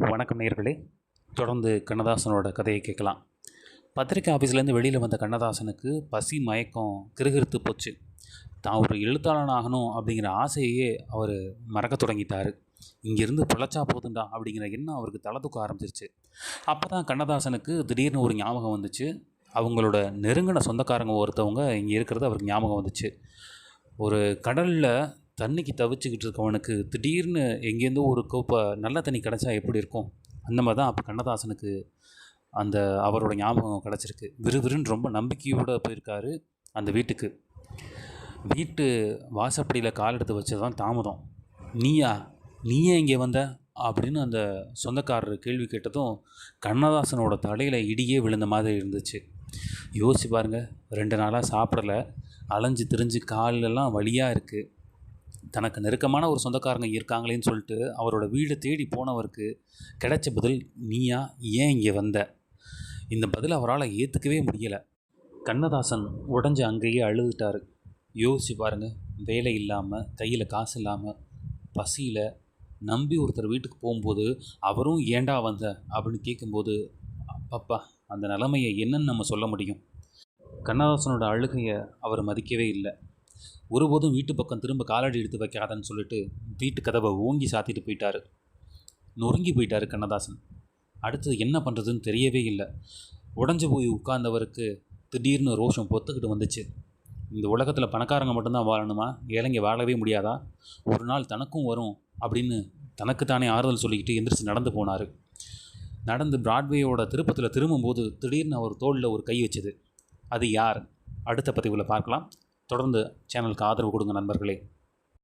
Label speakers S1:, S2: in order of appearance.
S1: வணக்கம் நேயர்களே. தொடர்ந்து கண்ணதாசனோட கதையை கேட்கலாம். பத்திரிக்கை ஆஃபீஸ்லேருந்து வெளியில் வந்த கண்ணதாசனுக்கு பசி மயக்கம் கிறுகிறுத்து போச்சு. தான் ஒரு எழுத்தாளன் ஆகணும் அப்படிங்கிற ஆசையே அவர் மறக்க தொடங்கிட்டார். இங்கேருந்து பிழைச்சா போதுண்டா அப்படிங்கிற எண்ணம் அவருக்கு தலை தூக்க ஆரம்பிச்சிருச்சு. அப்போ தான் கண்ணதாசனுக்கு திடீர்னு ஒரு ஞாபகம் வந்துச்சு. அவங்களோட நெருங்கின சொந்தக்காரங்க ஒருத்தவங்க இங்கே இருக்கிறது அவருக்கு ஞாபகம் வந்துச்சு. ஒரு கடலில் தண்ணிக்கு தவிச்சுக்கிட்டு இருக்கவனுக்கு திடீர்னு எங்கேருந்தோ ஒரு கோப்பை நல்ல தண்ணி கிடச்சா எப்படி இருக்கும், அந்த மாதிரி தான் அப்போ கண்ணதாசனுக்கு அந்த அவரோட ஞாபகம் கிடச்சிருக்கு. விறுவிறுன்னு ரொம்ப நம்பிக்கையோடு போயிருக்காரு அந்த வீட்டுக்கு. வீட்டு வாசப்படியில் கால் எடுத்து வச்சது தான் தாமதம். நீயா நீயே இங்கே வந்த அப்படின்னு அந்த சொந்தக்காரர் கேள்வி கேட்டதும் கண்ணதாசனோட தலையில் இடியே விழுந்த மாதிரி இருந்துச்சு. யோசிச்சு பாருங்கள், 2 நாளாக சாப்பிடலை, அலைஞ்சு திரிஞ்சு காலெல்லாம் வலியாக இருக்குது. தனக்கு நெருக்கமான ஒரு சொந்தக்காரங்க இருக்காங்களேன்னு சொல்லிட்டு அவரோட வீடை தேடி போனவருக்கு கிடைச்ச பதில் நீயா, ஏன் இங்கே வந்த? இந்த பதில் அவரால் ஏற்றுக்கவே முடியலை. கண்ணதாசன் உடஞ்சி அங்கேயே அழுதுட்டார். யோசிச்சு பாருங்கள், வேலை இல்லாமல், கையில் காசு இல்லாமல், பசியில் நம்பி ஒருத்தர் வீட்டுக்கு போகும்போது அவரும் ஏண்டா வந்த அப்படின்னு கேட்கும்போது அப்பப்பா, அந்த நிலைமையை என்னன்னு நம்ம சொல்ல முடியும்? கண்ணதாசனோட அழுகையை அவர் மதிக்கவே இல்லை. ஒருபோதும் வீட்டு பக்கம் திரும்ப காலடி எடுத்து வைக்காதன்னு சொல்லிட்டு வீட்டு கதவை ஓங்கி சாத்திட்டு போயிட்டார். நொறுங்கி போயிட்டார் கண்ணதாசன். அடுத்தது என்ன பண்ணுறதுன்னு தெரியவே இல்லை. உடஞ்சி போய் உட்கார்ந்தவருக்கு திடீர்னு ரோஷம் பொத்துக்கிட்டு வந்துச்சு. இந்த உலகத்தில் பணக்காரங்க மட்டும்தான் வாழணுமா, ஏழைங்க வாழவே முடியாதா? ஒரு நாள் தனக்கும் வரும் அப்படின்னு தனக்குத்தானே ஆறுதல் சொல்லிக்கிட்டு எந்திரிச்சு நடந்து போனார். நடந்து பிராட்வேயோட திருப்பத்தில் திரும்பும்போது திடீர்னு அவர் தோளில் ஒரு கை வச்சுது. அது யார்? அடுத்த பதிவில் பார்க்கலாம். தொடர்ந்து சேனலுக்கு ஆதரவு கொடுங்க நண்பர்களே.